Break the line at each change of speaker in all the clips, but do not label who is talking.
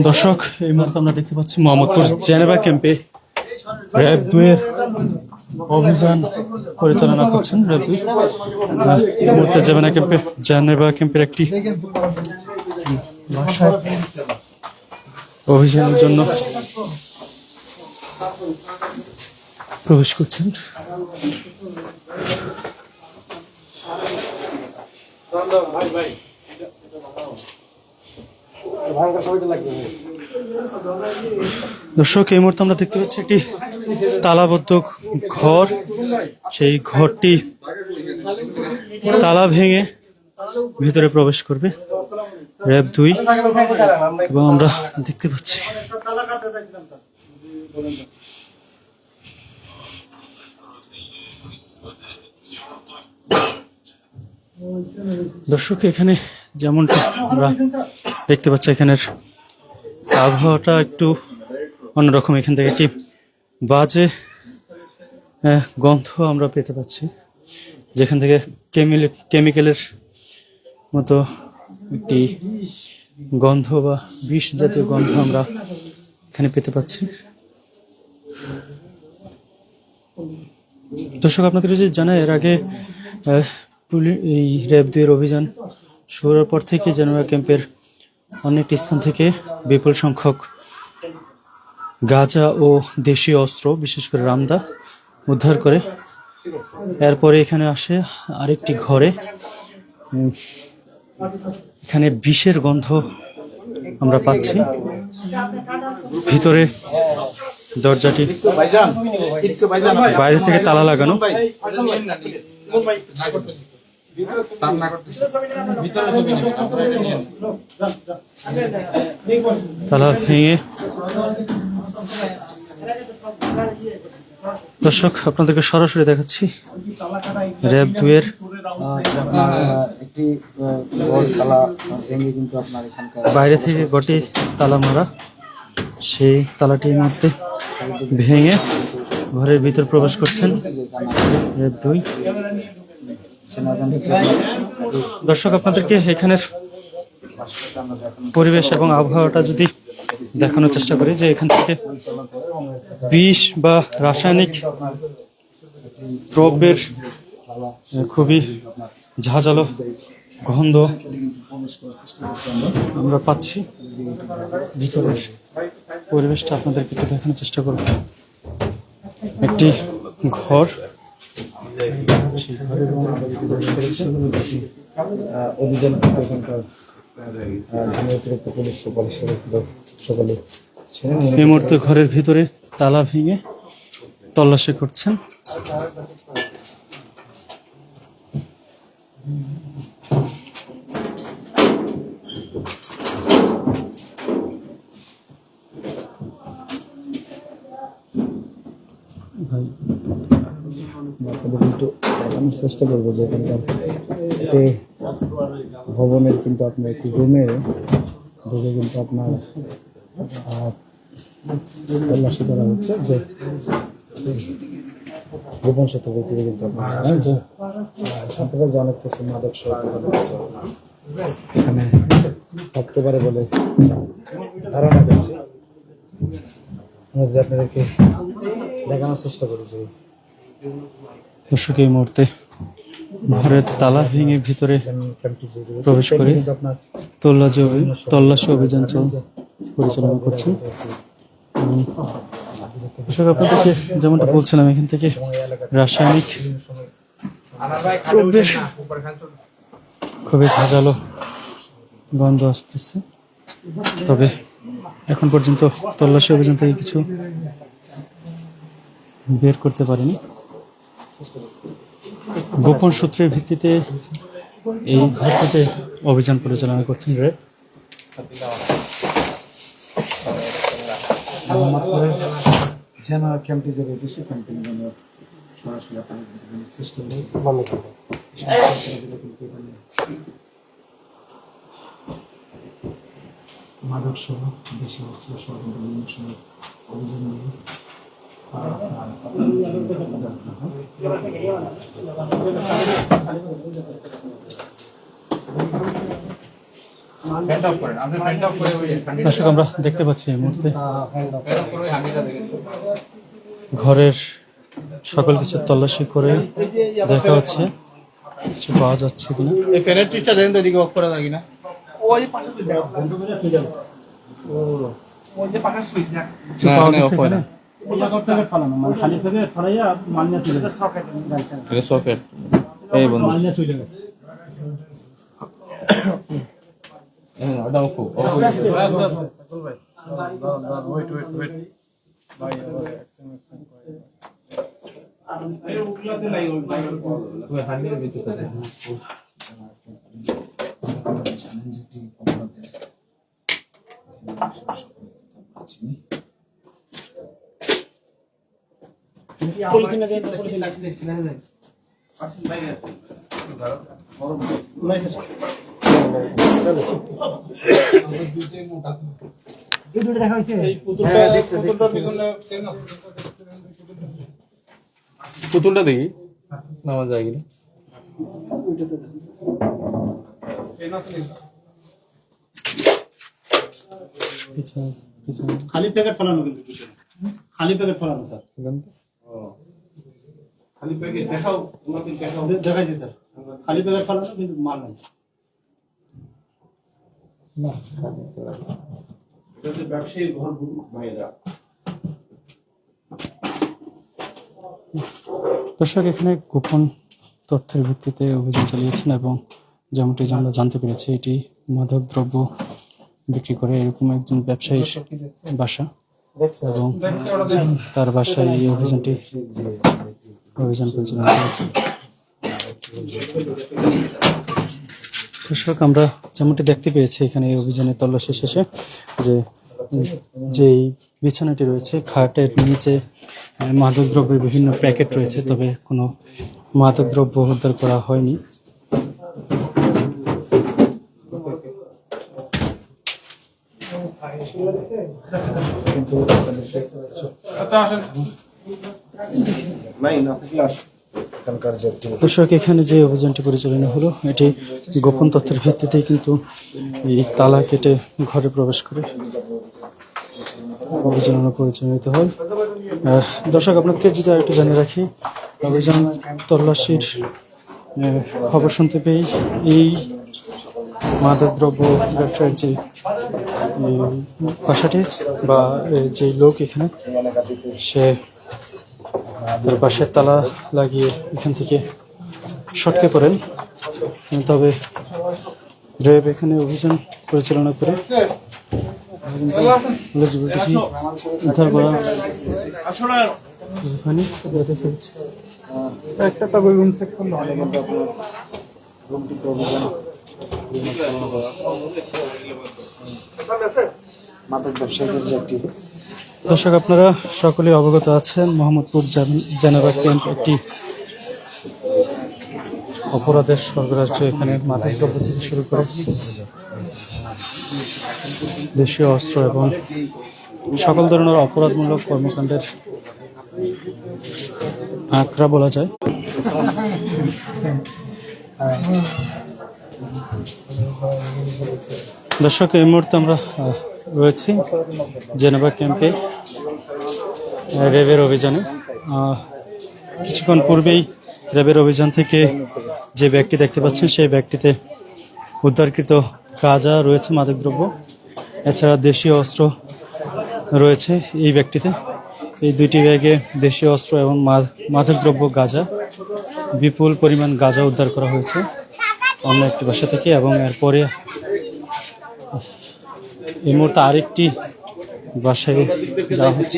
দর্শক, এই মুহূর্তে আমরা দেখতে পাচ্ছি মোহাম্মদপুর জেনেভা ক্যাম্পে র‍্যাব 2 এর অভিযান পরিচালনা করছেন র‍্যাব 2। এই মুহূর্তে জেনেভা ক্যাম্পের একটি অভিযানের জন্য প্রবেশ করছেন। দর্শক, এই মুহূর্তে আমরা দেখতে পাচ্ছি একটি তালাবদ্ধ ঘর। সেই ঘরটি তালা ভেঙে ভিতরে প্রবেশ করবে র‍্যাব 2 এবং আমরা দেখতে পাচ্ছি দর্শক, এখানে যেমনটা আমরা দেখতে পাচ্ছি এখানের আবহাওয়াটা একটু অন্যরকম। এখান থেকে একটি বাজে গন্ধ আমরা পেতে পাচ্ছি, যেখান থেকে কেমিক্যালের মতো একটি গন্ধ বা বিষ জাতীয় গন্ধ আমরা এখানে পেতে পাচ্ছি। দর্শক, আপনাদের যদি জানাই, এর আগে এই র‍্যাব 2 এর অভিযান শুরুর পর থেকে জেনেভা ক্যাম্পের অনেক স্থান থেকে বিপুল সংখ্যক গাঁজা ও দেশীয় অস্ত্র, বিশেষ করে রামদা, উদ্ধার করে। এরপরে এখানে আসে আরেকটি ঘরে। এখানে বিষের গন্ধ আমরা পাচ্ছি। ভিতরে দরজাটি বাইরে থেকে তালা লাগানো। তালা ভেঙে দর্শক, আপনাদেরকে সরাসরি দেখাচ্ছি র‍্যাব 2 এর বাইরে থেকে গটি তালা মারা। সেই তালাটির মধ্যে ভেঙে ঘরের ভিতর প্রবেশ করছেন র‍্যাব 2। দর্শক, আপনাদেরকে এখানের পরিবেশ এবং আবহাওয়াটা যদি দেখানোর চেষ্টা করি, যে এখান থেকে বিষ বা রাসায়নিক দ্রব্যের খুবই ঝাঁঝালো গন্ধ আমরা পাচ্ছি। ভিতরের পরিবেশটা আপনাদেরকে একটু দেখানোর চেষ্টা করব। একটি ঘর, এই মুহূর্তে ঘরের ভিতরে তালা ভেঙে তল্লাশি করছেন।
চেষ্টা করবো যে এখানকার ভবনের কিন্তু আপনার একটি রুমে ঢুকে কিন্তু আপনার তল্লাশি করা হচ্ছে, যে গোপন সূত্র থেকে কিন্তু আপনার জানেন যে সম্প্রদায় যে অনেক কিছু মাদক সহ এখানে থাকতে পারে বলে ধারণা করছি। আমরা যদি আপনাদেরকে দেখানোর চেষ্টা করি যে
দর্শক, এই মুহূর্তে ঘরের তালা ভেঙে ভিতরে প্রবেশ করে তল্লাশি অভিযান পরিচালনা করছেন। দর্শক, আপনাদেরকে যেমনটা বলছিলাম, এখান থেকে রাসায়নিক দ্রব্যের খুবই ঝাঁঝালো গন্ধ আসতেছে। তবে এখন পর্যন্ত তল্লাশি অভিযান থেকে কিছু বের করতে পারেনি। গোপন সূত্রের ভিত্তিতে এই ঘরটিতে অভিযান পরিচালনা করছেন র‍্যাব।
ক্যাম্পে যে রয়েছে সেই ক্যাম্পে সরাসরি মাদক সহ দেশি অস্ত্র সহ বিভিন্ন সময় অভিযান নিয়ে
দর্শক আমরা দেখতে পাচ্ছি এই মুহূর্তে ঘরের সকল কিছু তল্লাশি করে দেখা হচ্ছে কিছু পাওয়া যাচ্ছে কিনা।
এই ফ্যানের সুইচটা দেন তো, এদিকে অফ করা থাকি না।
কিছু পাওয়া গেছে এখানে?
এটা সকেট এই বন্ধু, হ্যাঁ ওটা অফ অফ পুতুলটা দেখি নামা যায় কিনা।
খালি প্যাকেট ফেলানো, কিন্তু খালি প্যাকেট ফেলানো স্যার। খালি প্যাকেট দেখাও, দেখাইছি স্যার। খালি প্যাকেট ফেলানো কিন্তু মাল নাই। ব্যবসায়ী ঘর ভাইয়েরা।
দর্শক এখানে গোপন তথ্যের ভিত্তিতে অভিযান চালিয়েছেন এবং যেমনটি আমরা জানতে পেরেছি এটি মাদক দ্রব্য বিক্রি করে এরকম একজন ব্যবসায়ীর বাসা এবং তার বাসায় এই অভিযান পরিচালনা করেছে। দর্শক আমরা যেমনটি দেখতে পেয়েছি এখানে এই অভিযানে তল্লাশি শেষে যেই বিছানাটি রয়েছে খাটের নিচে মাদকদ্রব্যের বিভিন্ন প্যাকেট রয়েছে, তবে কোনো মাদকদ্রব্য উদ্ধার করা হয়নি। দর্শক এখানে যে অভিযানটি পরিচালনা হলো এটি গোপন তথ্যের ভিত্তিতেই কিন্তু এই তালা কেটে ঘরে প্রবেশ করে অভিযান পরিচালিত হয়। দর্শক আপনাদেরকে যদি আরেকটু জানিয়ে রাখি, অভিযান তল্লাশির খবর শুনতে পেয়ে এই মাদকদ্রব্য ব্যবসায়ের যে বাসাটি বা যে লোক এখানে সে তার বাসার তালা লাগিয়ে এখান থেকে সটকে পড়েন, তবে র্যাব এখানে অভিযান পরিচালনা করে উদ্ধার করা একটা রুম চেক করলে হয়, কিন্তু আপনার রুমটিতে অভিযান মাদক ব্যবসায়ীদের যে একটি। দর্শক আপনারা সকলে অবগত আছেন মোহাম্মদপুর জেনেভা ক্যাম্প একটি অপরাধের স্বর্গরাজ্য। এখানে মাদকদ্রব্য থেকে শুরু করে দেশীয় অস্ত্র এবং সকল ধরনের অপরাধমূলক কর্মকাণ্ডের আঁকড়া বলা যায়। দর্শক এই মুহূর্তে আমরা রয়েছি জেনেভা ক্যাম্পে র্যাবের অভিযানে। কিছুক্ষণ পূর্বেই র্যাবের অভিযান থেকে যে ব্যাগটি দেখতে পাচ্ছেন সেই ব্যাগটিতে উদ্ধারকৃত গাঁজা রয়েছে, মাদকদ্রব্য, এছাড়া দেশীয় অস্ত্র রয়েছে এই ব্যাগটিতে। এই দুইটি ব্যাগে দেশীয় অস্ত্র এবং মাদকদ্রব্য গাঁজা, বিপুল পরিমাণ গাঁজা উদ্ধার করা হয়েছে অন্য একটি বাসা থেকে। এবং এরপরে এই মুহূর্তে আরেকটি বাসায় যাওয়া হচ্ছে।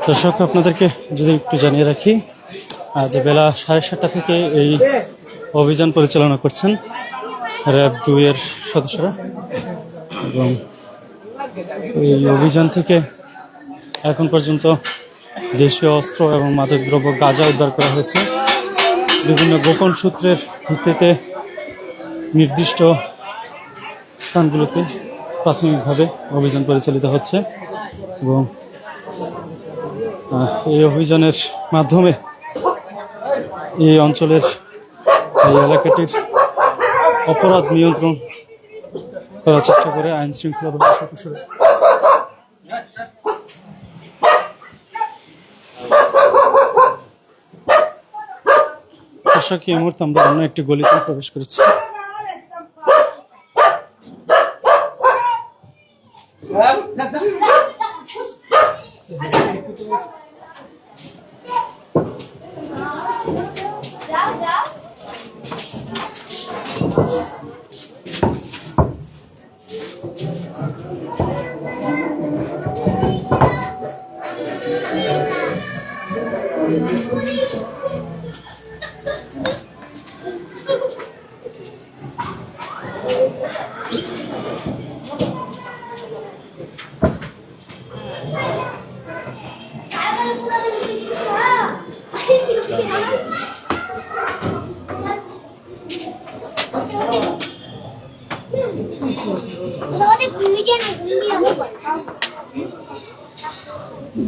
দর্শক আপনাদেরকে যদি একটু জানিয়ে রাখি, আজ বেলা 7:30 থেকে এই অভিযান পরিচালনা করছেন র্যাব 2 এর সদস্যরা এবং এই অভিযান থেকে এখন পর্যন্ত দেশীয় অস্ত্র এবং মাদকদ্রব্য গাঁজা উদ্ধার করা হয়েছে। বিভিন্ন গোপন সূত্রের ভিত্তিতে নির্দিষ্ট স্থানগুলোতে প্রাথমিকভাবে অভিযান পরিচালিত হচ্ছে এবং এই অভিযানের মাধ্যমে এই অঞ্চলের এই এলাকাটির অপরাধ নিয়ন্ত্রণ করার চেষ্টা করে আইন শৃঙ্খলা বাহিনীর সদস্যরা। দর্শক, এই মুহূর্তে আমরা অন্য একটি গলিতে প্রবেশ করেছি।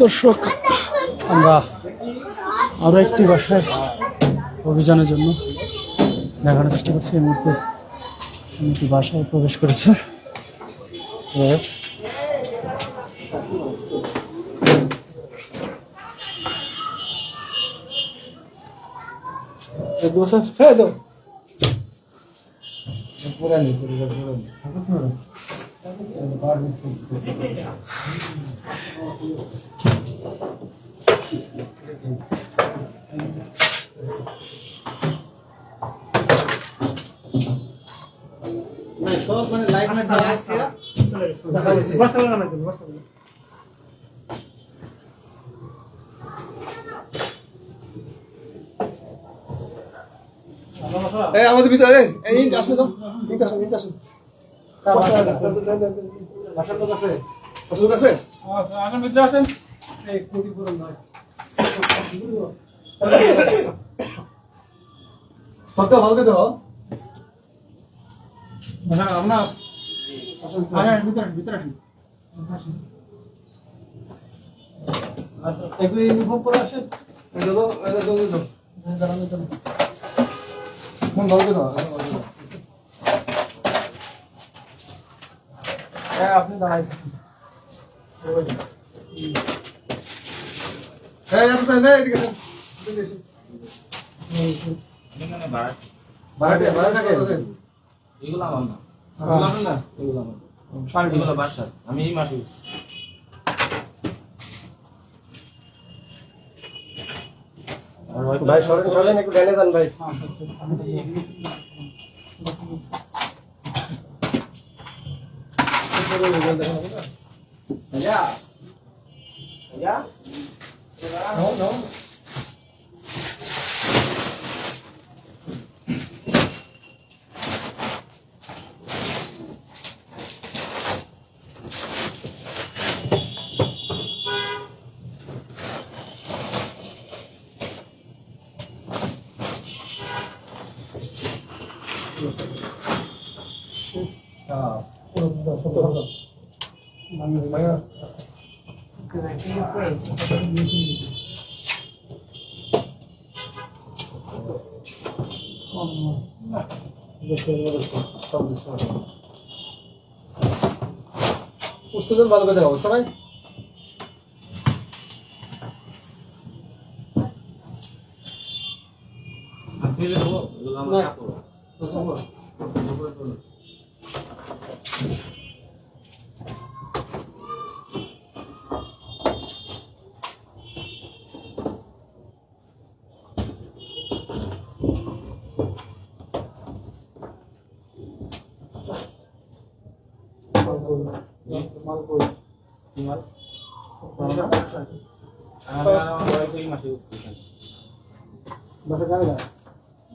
দর্শক, আমরা আরো একটি বাসায় অভিযানের জন্য দেখানোর চেষ্টা করছি। এই মুহূর্তে একটি বাসায় প্রবেশ করেছে র্যাব।
আমাদের ভিতরে এই আসলে তো ঠিক আছে ঠিক আছে বাসার লোক আছে লোক আছে আমার ভিতরে আছেন এই কোটি পুরো নয় সত্য ভালকে দাও না আমরা আরে ভিতরে আসুন আচ্ছা এগুলো ইউনিফর্ম পরে আসেন দাও জানানো তো ফোন ভালকে দাও হ্যাঁ আপনি দাঁড়াই হ্যাঁ আপনি না এদিকে ভাড়া থাকে
এগুলো আমার না এগুলো আমার এগুলো বাসার আমি এই মাসে
ভাই চলেন একটু ডেলে যান ভাই No. পুস্তকের ভালো করে দেখা হচ্ছে ভাই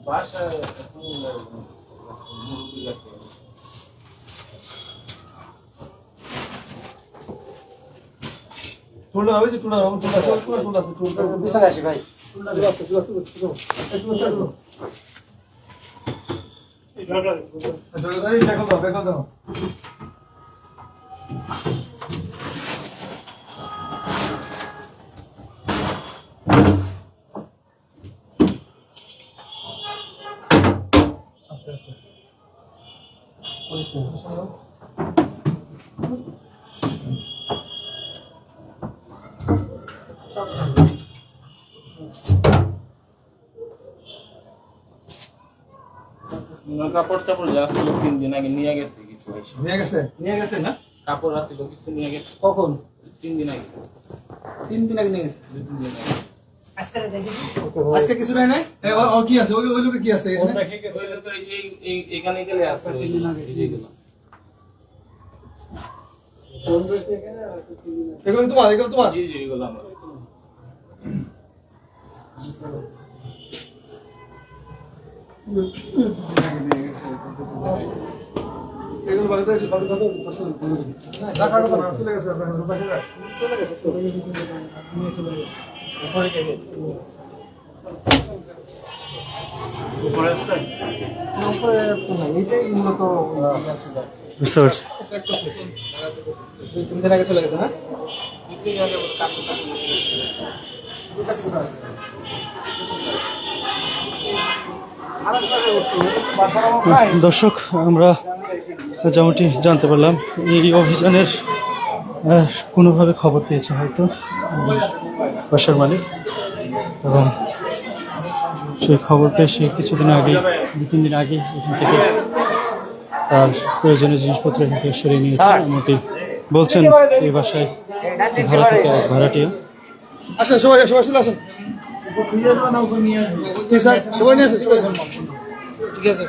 বাসায় মুরগি রাখতে হবে।
টুলটা ওই যে টুলটা আছে টুলটা
বিশাল আসি ভাই
ব্যাকল দাও আস্তে আস্তে
কাপড় টাপড় যা ছিল 3 দিন আগে নিয়ে গেছে কিছু এসে।
নিয়ে গেছে
না কাপড় আছিল কিছু নিয়ে গেছে
কখন
3 দিন আগে
3 দিন আগে নিয়ে গেছে
2 দিন আগে
আজকে কিছু নাই না ও কি আছে ওই লোকে কি আছে এখানে?
ওই লোক এখানে গেলে আছে এইগুলো
এগুলো তোমার
জি জি এগুলো আমার
এগুলো বাড়িতে রাখার কথা না চলে গেছে চলে গেছে
উপরে আছে
এইটাই মূলত
বুঝতে পারছি।
2-3 দিন আগে চলে গেছে না
দর্শক, আমরা যেমনটি জানতে পারলাম এই অভিযানের কোনোভাবে খবর পেয়েছে হয়তো বাসার মালিক, এবং সেই খবর পেয়ে সে কিছুদিন আগে 2-3 দিন আগে এখান থেকে তার প্রয়োজনীয় জিনিসপত্র এখান থেকে সরিয়ে নিয়েছে এমনটি বলছেন এই বাসায় ভাড়া থেকে এক ভাড়াটিয়া।
আসেন সবাই চলে আসেন কি স্যার সবাই নিয়ে আসেন সবাই ঠিক আছে